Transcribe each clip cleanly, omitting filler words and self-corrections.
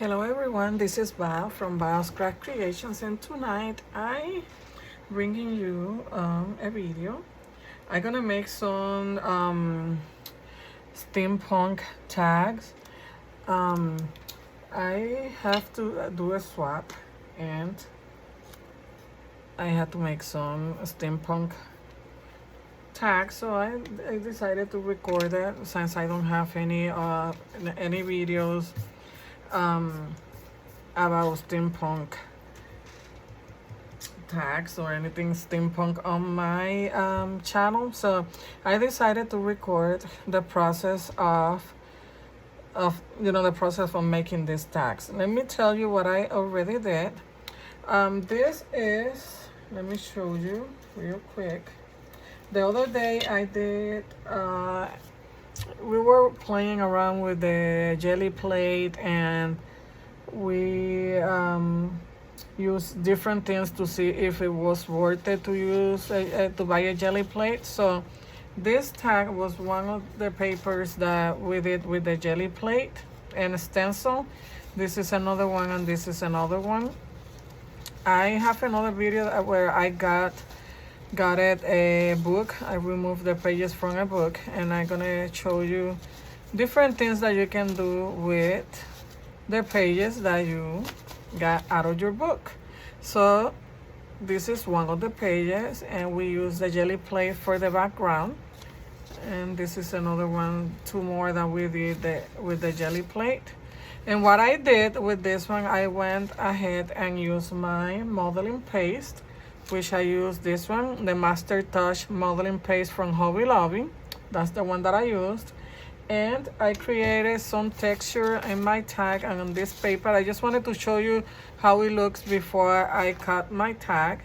Hello everyone, this is Val from Val's Craft Creations, and tonight I bringing you a video. I'm gonna make some steampunk tags. I have to do a swap, and I had to make some steampunk tags, so I decided to record it since I don't have any videos about steampunk tags or anything steampunk on my channel. So I decided to record the process of the process of making these tags. Let me tell you what I already did. This is, let me show you real quick. The other day I did we were playing around with the jelly plate, and we used different things to see if it was worth it to use to buy a jelly plate. So this tag was one of the papers that we did with the jelly plate and stencil. This is another one, and this is another one. I have another video where I got it a book. I removed the pages from a book, and I'm gonna show you different things that you can do with the pages that you got out of your book. So this is one of the pages, and we use the jelly plate for the background, and this is another one, two more that we did with the jelly plate. And what I did with this one, I went ahead and used my modeling paste, which I used this one, the Master Touch modeling paste from Hobby Lobby. That's the one that I used. And I created some texture in my tag and on this paper. I just wanted to show you how it looks before I cut my tag.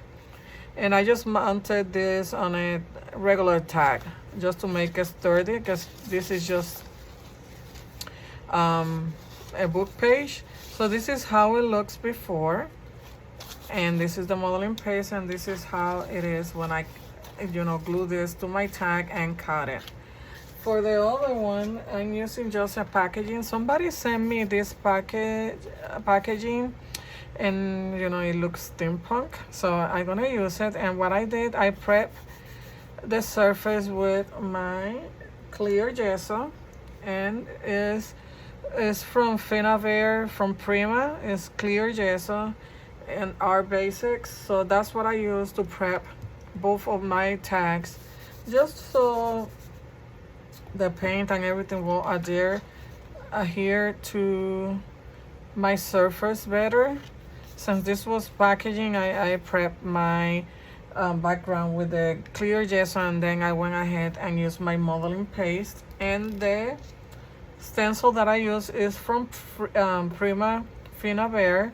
And I just mounted this on a regular tag just to make it sturdy, because this is just a book page. So this is how it looks before. And this is the modeling paste, and this is how it is when I glue this to my tag and cut it. For the other one, I'm using just a packaging. Somebody sent me this packaging, and it looks steampunk, so I'm gonna use it. And what I did, I prepped the surface with my clear gesso, and is from Finavere, from Prima. It's clear gesso and art basics. So that's what I use to prep both of my tags, just so the paint and everything will adhere to my surface better. Since this was packaging, I prepped my background with the clear gesso, and then I went ahead and used my modeling paste. And the stencil that I use is from Prima Finavere,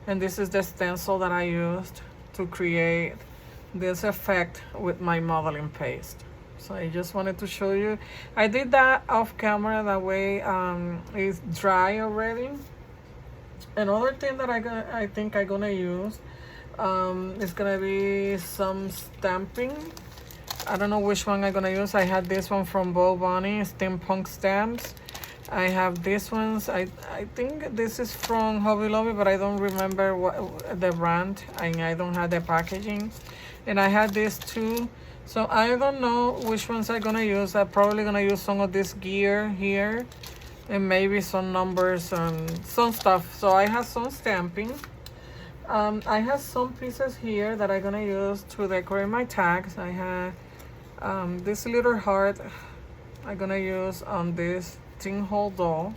and this is the stencil that I used to create this effect with my modeling paste. So I just wanted to show you. I did that off camera, that way it's dry already. Another thing that I think I'm gonna use is gonna be some stamping. I don't know which one I'm gonna use. I had this one from Bo Bunny, Steampunk Stamps. I have these ones. I think this is from Hobby Lobby, but I don't remember what the brand, and I don't have the packaging. And I had these two, so I don't know which ones I'm gonna use. I'm probably gonna use some of this gear here, and maybe some numbers and some stuff. So I have some stamping. I have some pieces here that I'm gonna use to decorate my tags. I have this little heart I'm gonna use on this tin hole doll,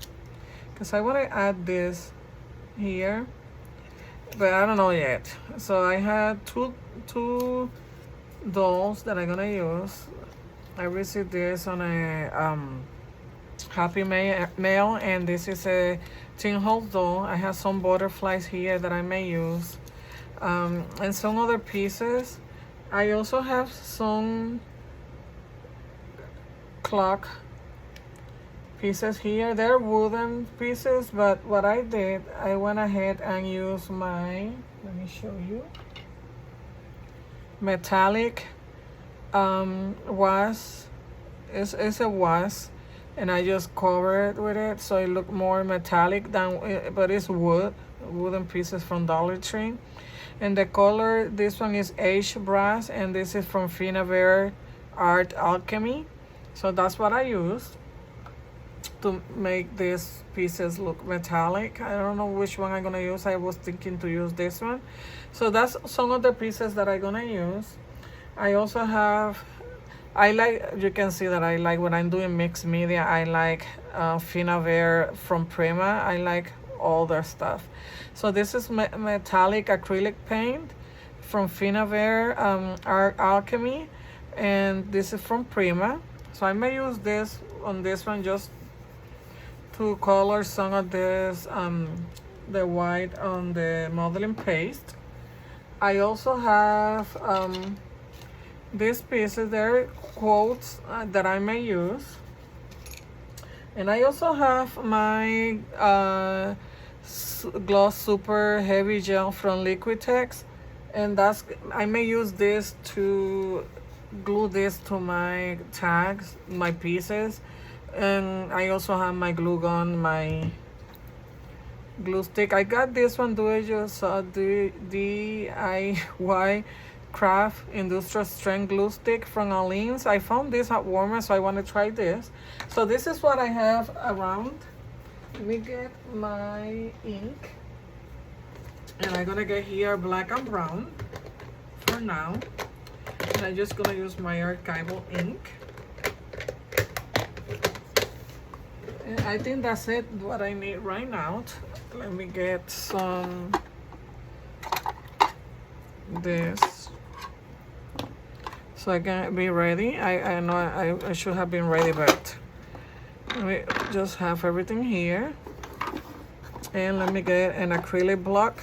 because I want to add this here, but I don't know yet. So I had two dolls that I'm gonna use. I received this on a Happy Mail, and this is a tin hole doll. I have some butterflies here that I may use, and some other pieces. I also have some clock pieces here. They're wooden pieces, but what I did, I went ahead and used my, let me show you, metallic was, it's a was and I just cover it with it so it look more metallic than, but it's wooden pieces from Dollar Tree. And the color, this one is Ash Brass, and this is from Finavere Art Alchemy. So that's what I used to make these pieces look metallic. I don't know which one I'm gonna use. I was thinking to use this one. So that's some of the pieces that I'm gonna use. I also have, I like, you can see that I like when I'm doing mixed media, I like Finavere from Prima. I like all their stuff. So this is metallic acrylic paint from Finavere Art Alchemy, and this is from Prima. So I may use this on this one just to color some of this, the white on the modeling paste. I also have these pieces, they're quotes that I may use. And I also have my Gloss Super Heavy Gel from Liquitex, and that's, I may use this to glue this to my tags, my pieces. And I also have my glue gun, my glue stick. I got this one DIY craft industrial strength glue stick from Aleene's. I found this at Walmart, so I want to try this. So this is what I have around. Let me get my ink, and I'm gonna get here black and brown for now, and I'm just gonna use my archival ink. And I think that's it, what I need right now. Let me get some this so I can be ready. I know I should have been ready, but let me just have everything here. And let me get an acrylic block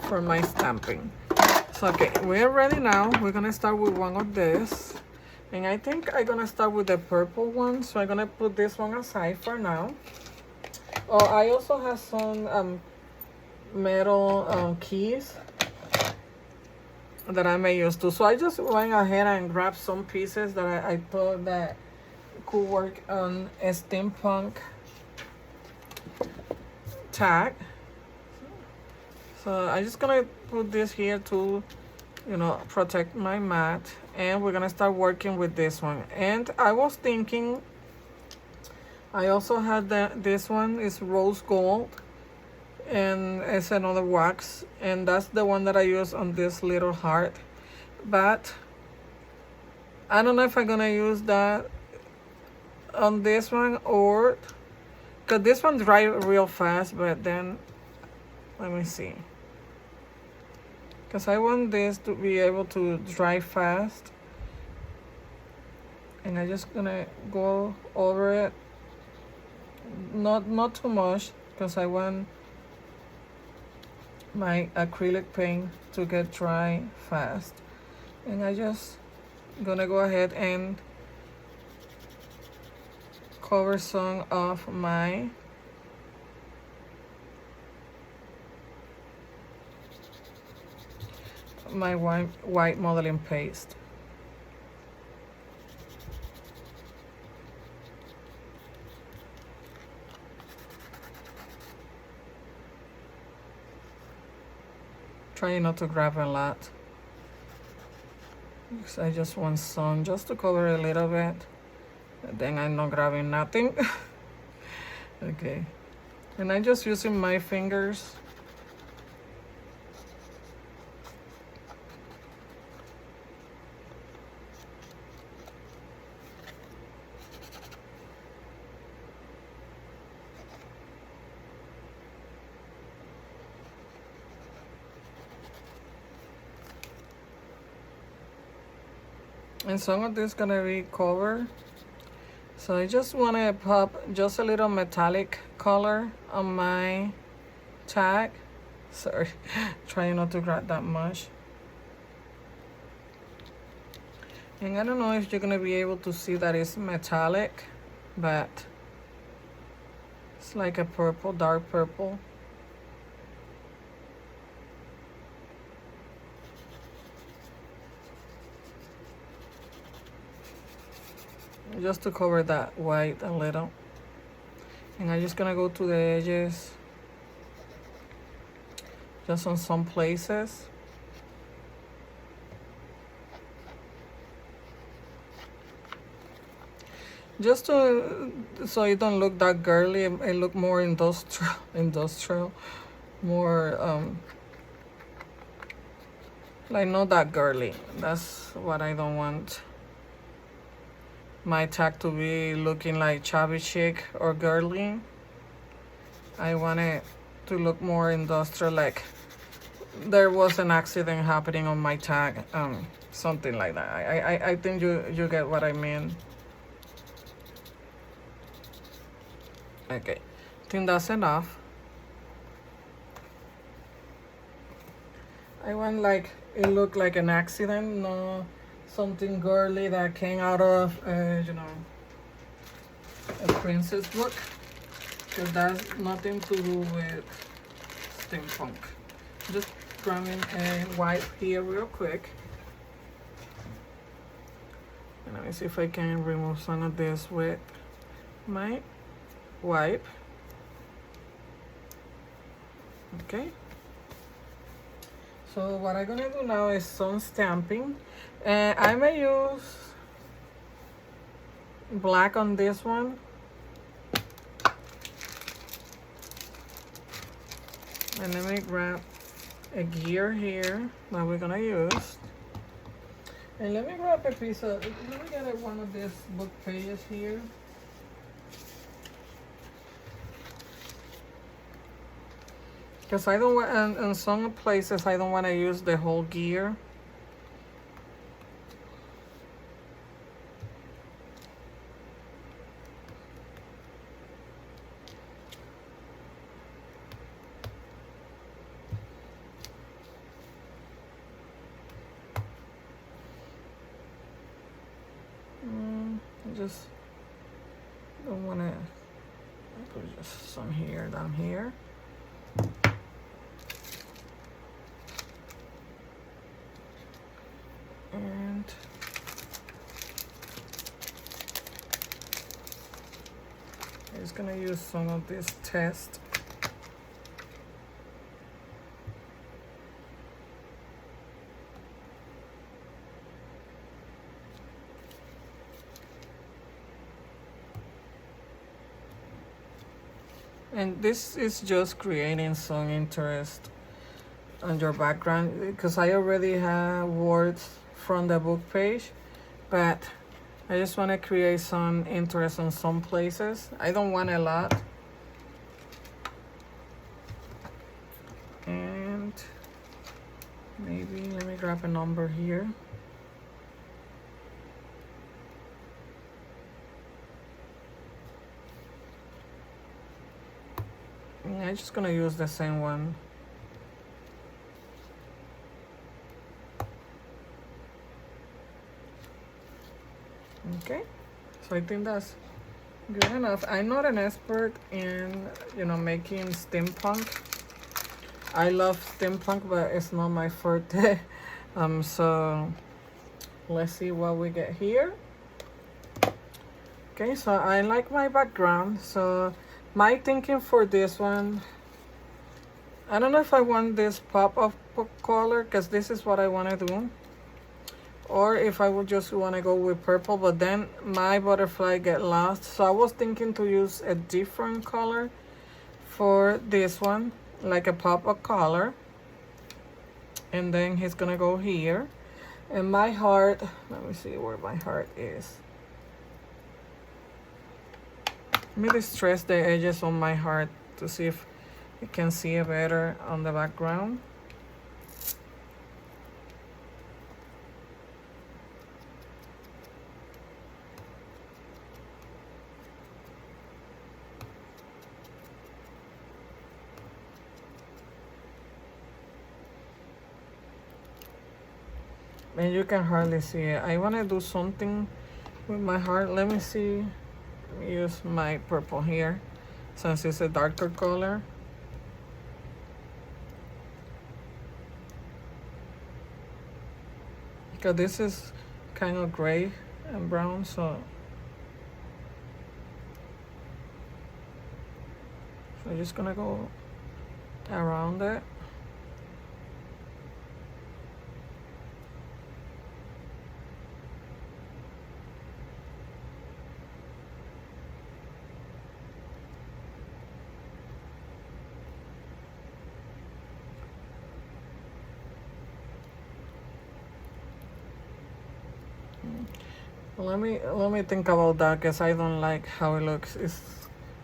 for my stamping. So okay, we're ready now. We're gonna start with one of this. And I think I'm gonna start with the purple one. So I'm gonna put this one aside for now. Oh, I also have some metal keys that I may use too. So I just went ahead and grabbed some pieces that I thought that could work on a steampunk tag. So I'm just gonna put this here to, you know, protect my mat, and we're gonna start working with this one. And I was thinking, I also had this one is rose gold, and it's another wax, and that's the one that I use on this little heart. But I don't know if I'm gonna use that on this one, or because this one dry real fast. But then let me see, because I want this to be able to dry fast, and I'm just gonna go over it, not too much, because I want my acrylic paint to get dry fast. And I just gonna go ahead and cover some of my white modeling paste. Trying not to grab a lot, because I just want some just to cover a little bit, and then I'm not grabbing nothing. Okay, and I'm just using my fingers. And some of this gonna be covered. So I just wanna pop just a little metallic color on my tag. Sorry, trying not to grab that much. And I don't know if you're gonna be able to see that it's metallic, but it's like a purple, dark purple. just to cover that white a little. And I'm just gonna go to the edges, just on some places. Just to, so it don't look that girly, it look more industrial, more like not that girly. That's what I don't want my tag to be, looking like chubby chic or girly. I want it to look more industrial, like there was an accident happening on my tag, something like that. I think you get what I mean. Okay, I think that's enough. I want like it look like an accident, no something girly that came out of you know, a princess book, because that's nothing to do with steampunk. Just grabbing a wipe here real quick, and let me see if I can remove some of this with my wipe. Okay, so what I'm gonna do now is some stamping, and I may use black on this one. And let me grab a gear here that we're gonna use, and let me grab a piece of, let me get one of these book pages here. Because I don't want, in some places I don't want to use the whole gear. I just don't want to put just some here, down here. And I'm just gonna use some of this test. And this is just creating some interest on your background, because I already have words from the book page, but I just want to create some interest on some places. I don't want a lot. And maybe let me grab a number here. Yeah, I'm just gonna use the same one. Okay, so I think that's good enough. I'm not an expert in, you know, making steampunk. I love steampunk, but it's not my forte. So let's see what we get here. Okay, so I like my background. So my thinking for this one, I don't know if I want this pop-up color, because this is what I want to do, or if I would just want to go with purple, but then my butterfly get lost. So I was thinking to use a different color for this one, like a pop-up color, and then he's gonna go here. And my heart, let me see where my heart is. Let me distress the edges on my heart to see if you can see it better on the background. And you can hardly see it. I want to do something with my heart. Let me see. Let me use my purple here, since it's a darker color. Because this is kind of gray and brown, so I'm just gonna go around it. Let me think about that, because I don't like how it looks.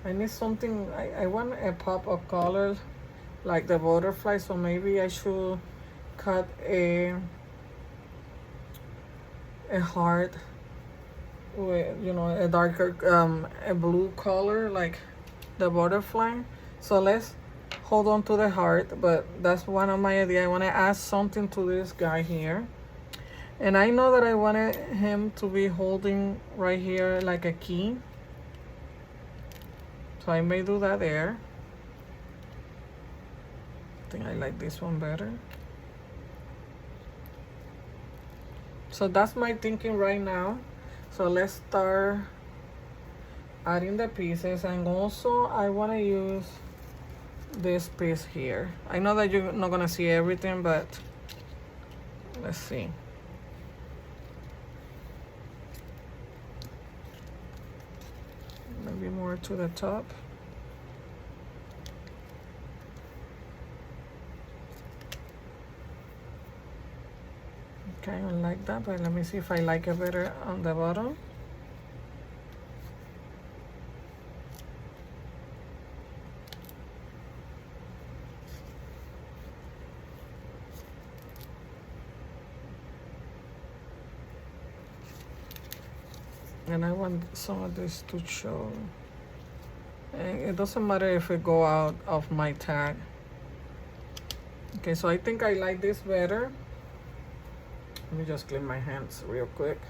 I need something. I want a pop of color like the butterfly, so maybe I should cut a heart with, you know, a darker a blue color like the butterfly. So let's hold on to the heart, but that's one of my ideas. I want to add something to this guy here. And I know that I wanted him to be holding right here like a key. So I may do that there. I think I like this one better. So that's my thinking right now. So let's start adding the pieces. And also I want to use this piece here. I know that you're not gonna see everything, but let's see. Maybe more to the top. Okay, I don't like that, but let me see if I like it better on the bottom. And I want some of this to show. And it doesn't matter if it go out of my tag. Okay, so I think I like this better. Let me just clean my hands real quick.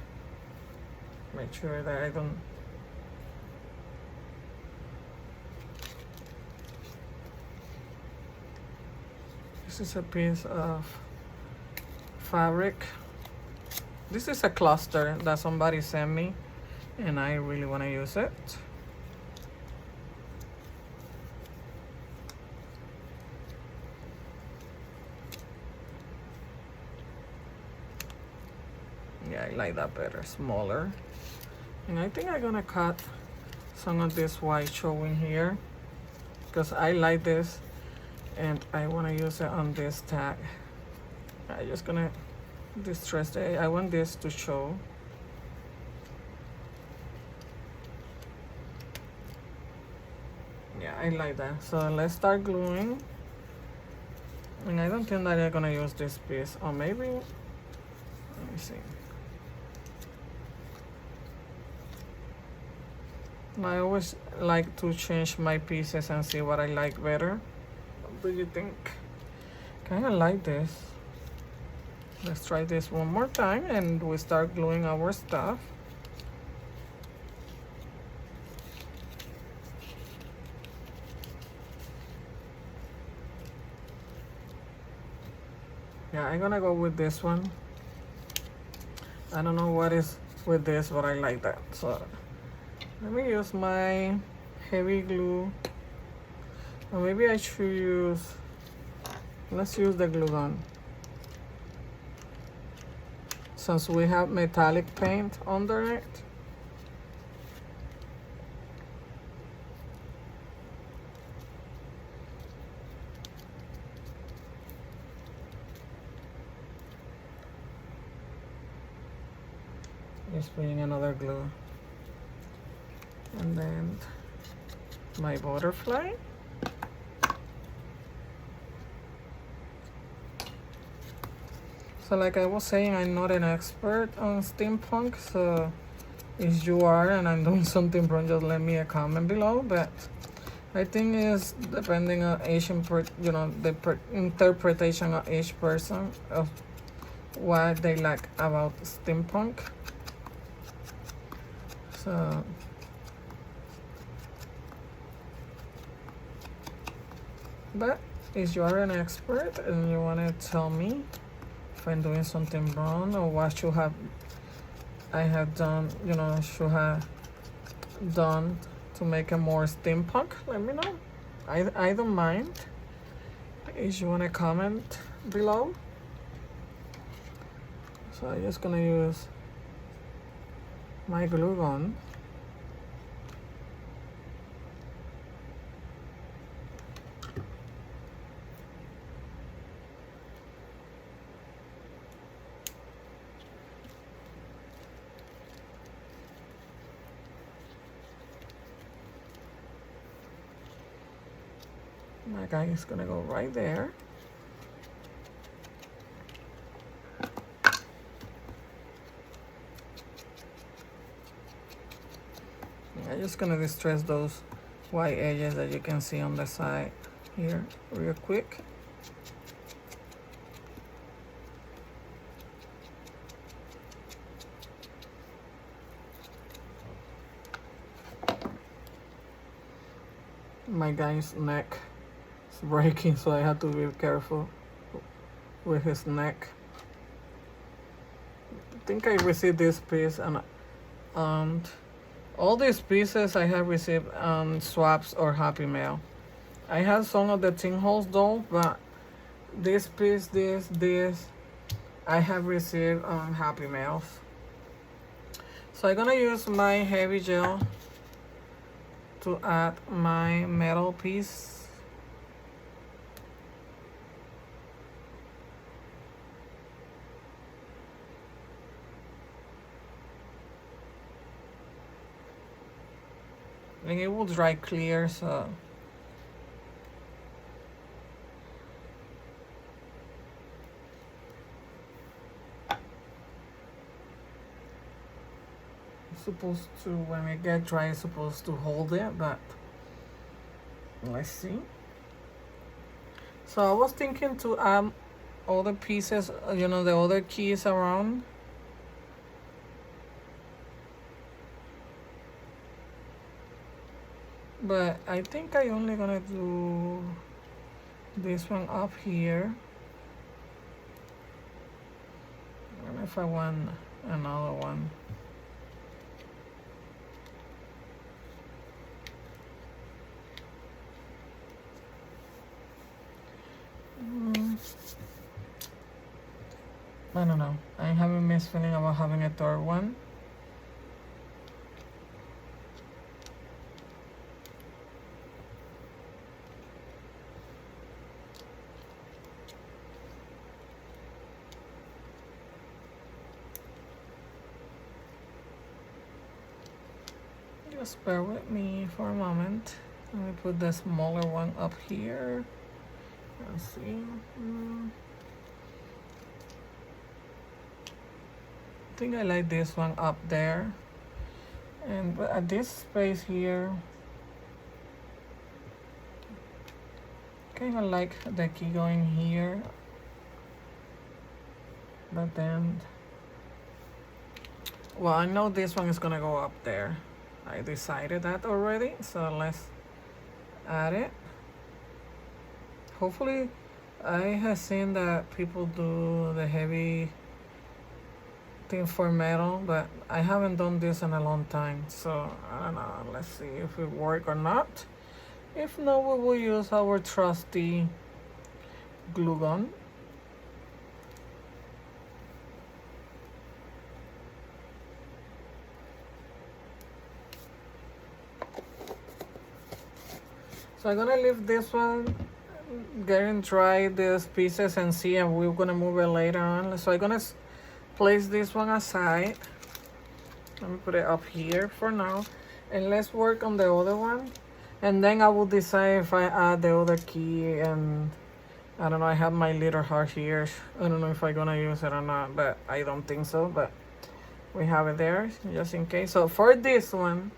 Make sure that I don't. This is a piece of fabric. This is a cluster that somebody sent me, and I really want to use it. Yeah, I like that better, smaller. And I think I'm gonna cut some of this white showing here, because I like this and I want to use it on this tag. I'm just gonna distress it. I want this to show. Yeah, I like that. So let's start gluing. And I don't think that I'm gonna use this piece, or maybe, let me see. I always like to change my pieces and see what I like better. What do you think? Kind of like this. Let's try this one more time and we start gluing our stuff. Yeah, I'm gonna go with this one. I don't know what is with this, but I like that. So let me use my heavy glue. Or maybe I should use, let's use the glue gun. Since we have metallic paint under it. Just putting another glue. And then my butterfly. So like I was saying, I'm not an expert on steampunk, so if you are and I'm doing something wrong, just let me a comment below. But I think it's depending on each, you know, the interpretation of each person of what they like about steampunk. So but if you are an expert and you want to tell me if I'm doing something wrong or what I have done, you know, should have done to make it more steampunk, let me know. I don't mind if you want to comment below. So I'm just gonna use my glue gun. My guy is gonna go right there. I'm just gonna distress those white edges that you can see on the side here real quick. My guy's neck is breaking, so I have to be careful with his neck. I think I received this piece, and all these pieces I have received swaps or Happy Mail. I have some of the tin holes though, but this piece, this, I have received Happy Mails. So I'm gonna use my heavy gel to add my metal piece. And it will dry clear, so it's supposed to, when it get dry, it's supposed to hold it, but let's see. So I was thinking to add other pieces, you know, the other keys around. But I think I only gonna do this one up here. I don't know if I want another one. I don't know. I have a mixed feeling about having a third one. Just bear with me for a moment. Let me put the smaller one up here. Let's see. I think I like this one up there. And at this space here, kind of like the key going here. But then, well, I know this one is gonna go up there. I decided that already, so let's add it. Hopefully, I have seen that people do the heavy thing for metal, but I haven't done this in a long time, so I don't know. Let's see if it works or not. If not, we will use our trusty glue gun. So I'm gonna leave this one getting dry, these pieces, and see, and we're gonna move it later on. So I'm gonna place this one aside. Let me put it up here for now, and let's work on the other one, and then I will decide if I add the other key. And I don't know, I have my little heart here. I don't know if I'm gonna use it or not, but I don't think so, but we have it there just in case. So for this one,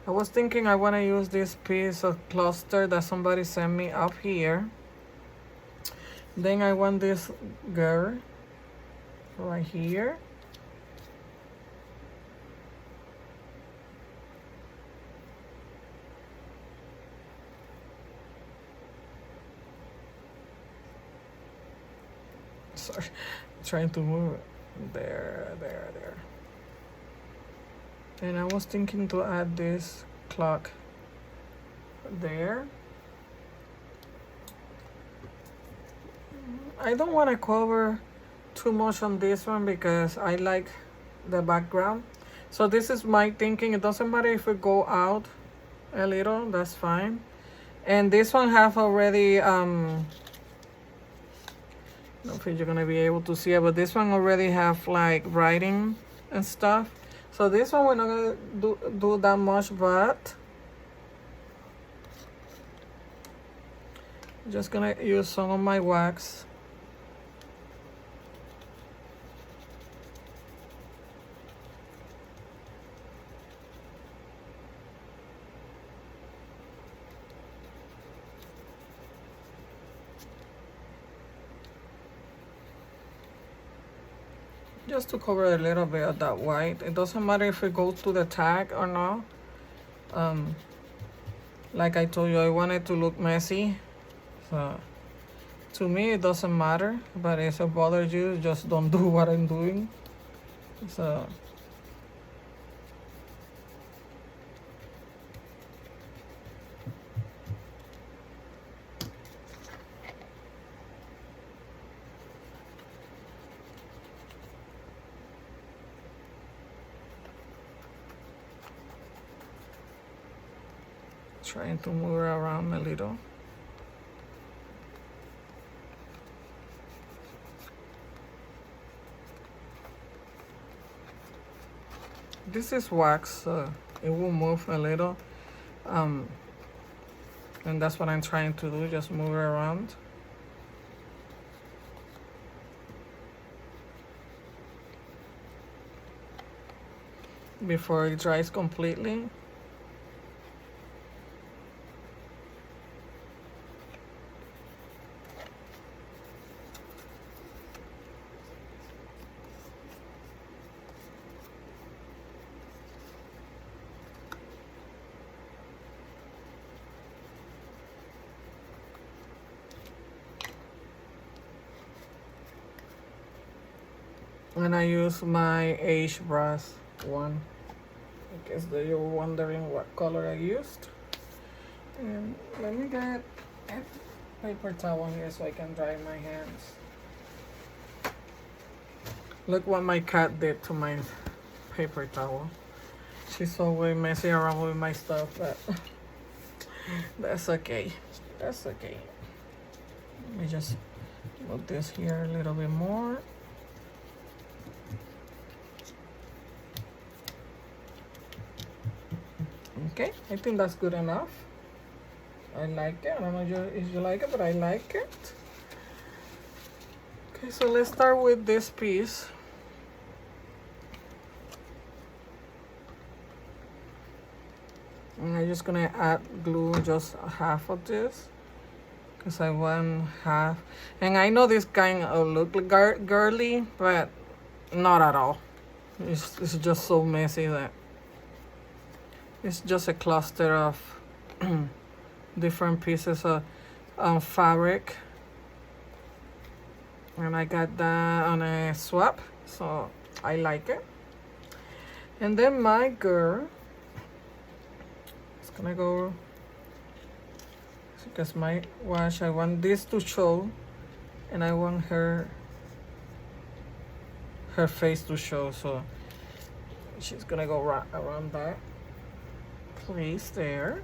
I was thinking I want to use this piece of cluster that somebody sent me up here. Then I want this girl right here. Sorry, trying to move it. There. And I was thinking to add this clock there. I don't want to cover too much on this one because I like the background. So this is my thinking. It doesn't matter if we go out a little, that's fine. And this one have already I don't know if you're gonna be able to see it, but this one already have like writing and stuff. So this one we're not gonna do that much, but I'm just gonna use some of my wax. Just to cover a little bit of that white. It doesn't matter if it goes to the tag or not. Like I told you, I want it to look messy. So to me it doesn't matter, but if it bothers you, just don't do what I'm doing. So trying to move it around a little. This is wax, so it will move a little. And that's what I'm trying to do, just move it around. Before it dries completely. And I use my H brass one. I guess that you're wondering what color I used. And let me get a paper towel here so I can dry my hands. Look what my cat did to my paper towel. She's always messing around with my stuff, but that's okay. That's okay. Let me just move this here a little bit more. Okay, I think that's good enough. I like it. I don't know if you like it, but I like it. Okay, so let's start with this piece. And I'm just gonna add glue just half of this because I want half. And I know this kind of look like girly, but not at all. It's just so messy that it's just a cluster of different pieces of fabric. And I got that on a swap, so I like it. And then my girl is gonna go, because my wash, I want this to show, and I want her face to show, so she's gonna go around that place there.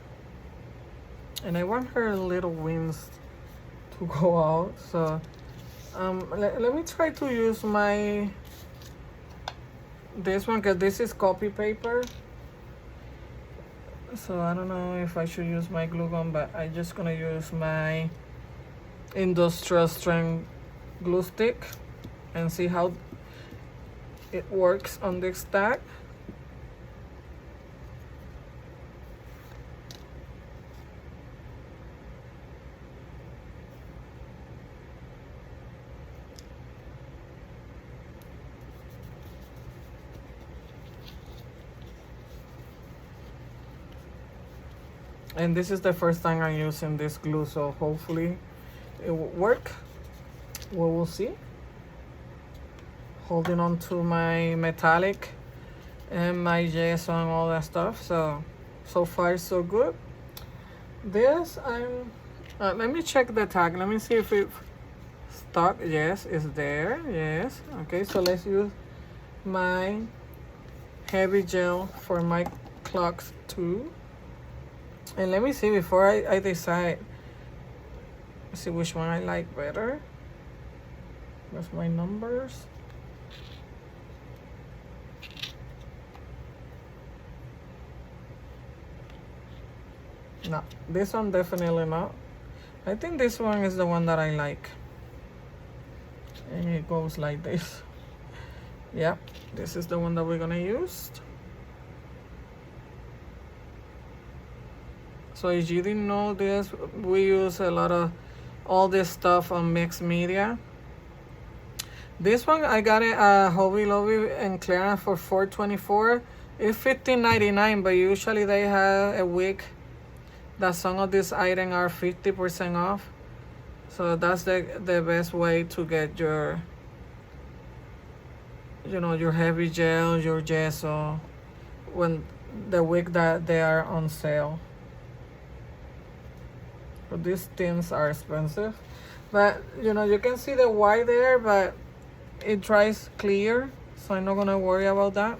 And I want her little wings to go out, so let me try to use this one, because this is copy paper, so I don't know if I should use my glue gun, but I'm just gonna use my industrial strength glue stick and see how it works on this stack. And this is the first time I'm using this glue, so hopefully it will work. We will see. Holding on to my metallic and my gesso and all that stuff. So far so good. This let me check the tag. Let me see if stock, yes, is there, yes. Okay, so let's use my heavy gel for my clocks too. And let me see before I decide, see which one I like better. That's my numbers. No, this one definitely not. I think this one is the one that I like. And it goes like this. Yeah, this is the one that we're gonna use. So if you didn't know this, we use a lot of all this stuff on Mixed Media. This one I got it at Hobby Lobby and clearance for $4.24. It's $15.99, but usually they have a week that some of these items are 50% off. So that's the best way to get your, you know, your heavy gel, your gesso, when the week that they are on sale. But these tints are expensive. But, you know, you can see the white there, but it dries clear. So I'm not gonna worry about that.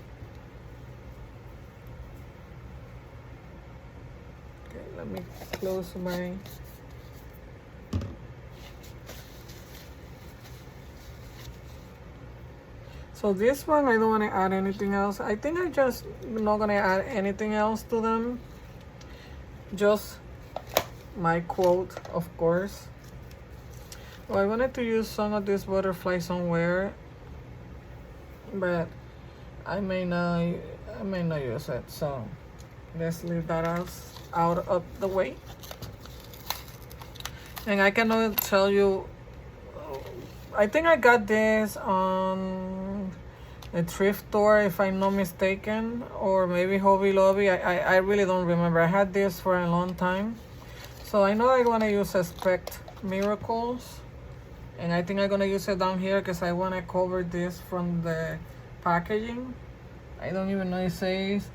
Okay, let me close my... So this one, I don't want to add anything else. I think I just not gonna add anything else to them. Just my quote, of course. Well, I wanted to use some of this butterfly somewhere, but I may not use it. So let's leave that out of the way. And I cannot tell you. I think I got this on a thrift store, if I'm not mistaken, or maybe Hobby Lobby. I really don't remember. I had this for a long time. So I know I want to use Expect Miracles. And I think I'm going to use it down here because I want to cover this from the packaging. I don't even know, it says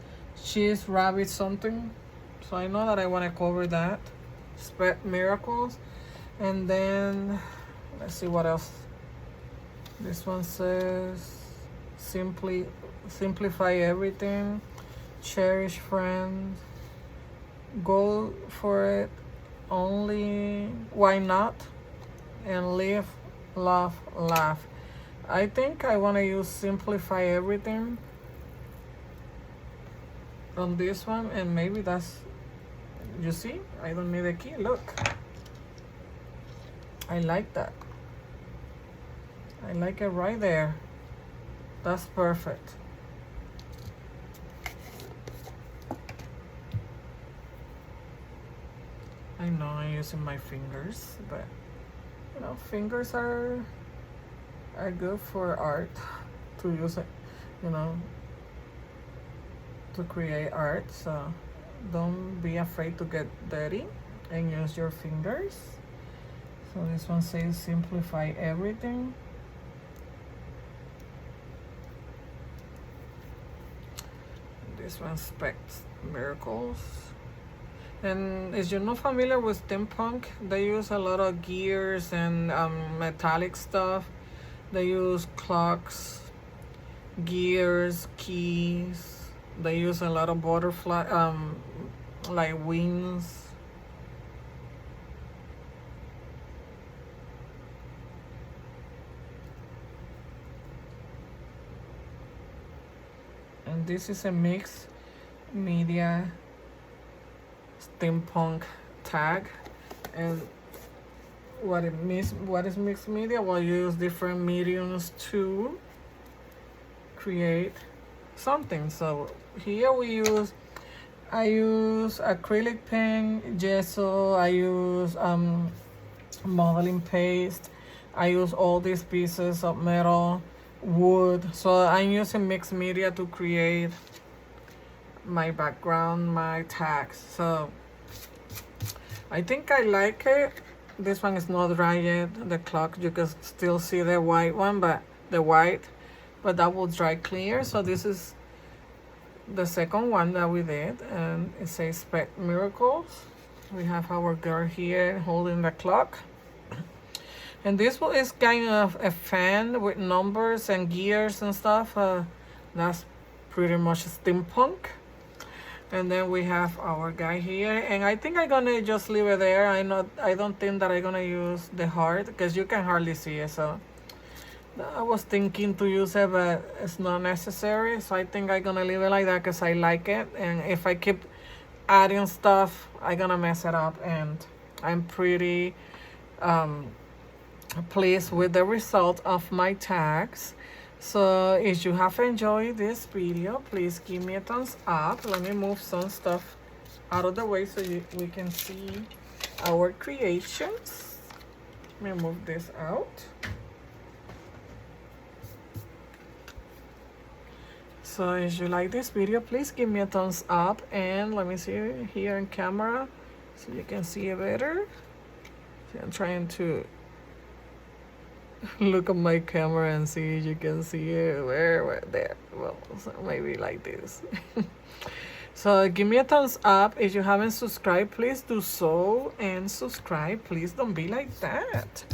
cheese rabbit something. So I know that I want to cover that. Expect Miracles. And then, let's see what else. This one says simplify everything, cherish friends, go for it only, why not, and live, love, laugh. I think I want to use simplify everything on this one, and maybe that's, you see, I don't need a key. Look, I like that. I like it right there. That's perfect. I know I'm using my fingers, but you know, fingers are good for art, to use it, you know, to create art. So don't be afraid to get dirty and use your fingers. So this one says simplify everything. This one Expect Miracles. And if you're not familiar with steampunk, they use a lot of gears and metallic stuff. They use clocks, gears, keys. They use a lot of butterfly, like wings. And this is a Mixed Media Steampunk Tag. And what is Mixed Media? Well, you use different mediums to create something. So here I use acrylic paint, gesso, I use modeling paste, I use all these pieces of metal, wood. So I'm using Mixed Media to create my background, my tags. So I think I like it. This one is not dry yet. The clock, you can still see the white one, but that will dry clear. So this is the second one that we did, and it says Expect Miracles. We have our girl here holding the clock. And this one is kind of a fan with numbers and gears and stuff. That's pretty much steampunk. And then we have our guy here, and I think I'm gonna just leave it there. I don't think that I'm gonna use the heart because you can hardly see it. So I was thinking to use it, but it's not necessary. So I think I'm gonna leave it like that because I like it. And if I keep adding stuff, I'm gonna mess it up. And I'm pretty pleased with the result of my tags. So if you have enjoyed this video, please give me a thumbs up. Let me move some stuff out of the way so we can see our creations. Let me move this out. So if you like this video, please give me a thumbs up, and let me see here in camera so you can see it better. So I'm trying to look at my camera and see if you can see it. Where there, well, so maybe like this. So give me a thumbs up. If you haven't subscribed, please do so, and subscribe. Please don't be like that.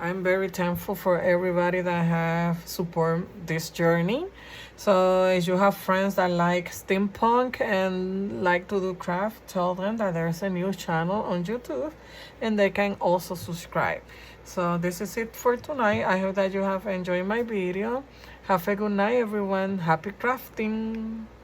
I'm very thankful for everybody that have support this journey. So if you have friends that like steampunk and like to do craft, tell them that there's a new channel on YouTube and they can also subscribe. So this is it for tonight. I hope that you have enjoyed my video. Have a good night, everyone. Happy crafting.